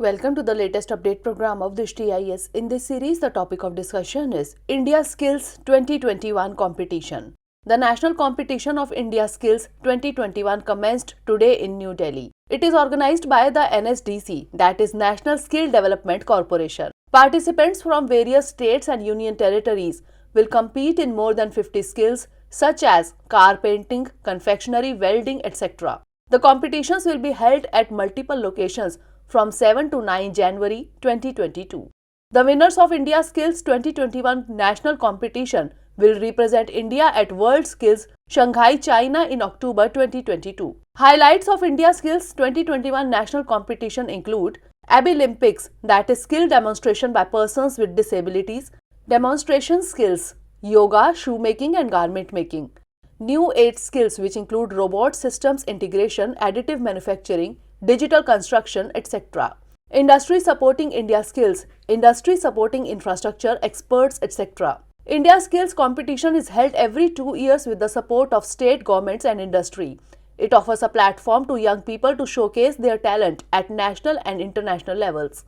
Welcome to the latest update program of Drishti IAS. In this series, the topic of discussion is IndiaSkills 2021 competition. The national competition of IndiaSkills 2021 commenced today in New Delhi. It is organized by the NSDC, that is National Skill Development Corporation. Participants from various states and union territories will compete in more than 50 skills such as car painting, confectionery, welding, etc. The competitions will be held at multiple locations from 7 to 9 January 2022. The winners of IndiaSkills 2021 national competition will represent India at WorldSkills Shanghai, China in October 2022. Highlights of IndiaSkills 2021 national competition include Olympics, that is skill demonstration by persons with disabilities, demonstration skills, yoga, shoemaking and garment making. New age skills which include robot systems integration, additive manufacturing, digital construction, etc. Industry supporting IndiaSkills, industry supporting infrastructure, experts, etc. IndiaSkills competition is held every 2 years with the support of state governments and industry. It offers a platform to young people to showcase their talent at national and international levels.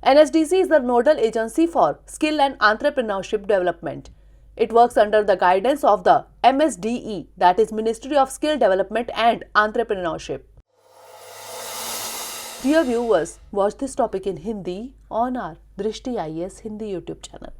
NSDC is the nodal agency for skill and entrepreneurship development. It works under the guidance of the MSDE, that is Ministry of Skill Development and Entrepreneurship. Dear viewers, watch this topic in Hindi on our Drishti IAS Hindi YouTube channel.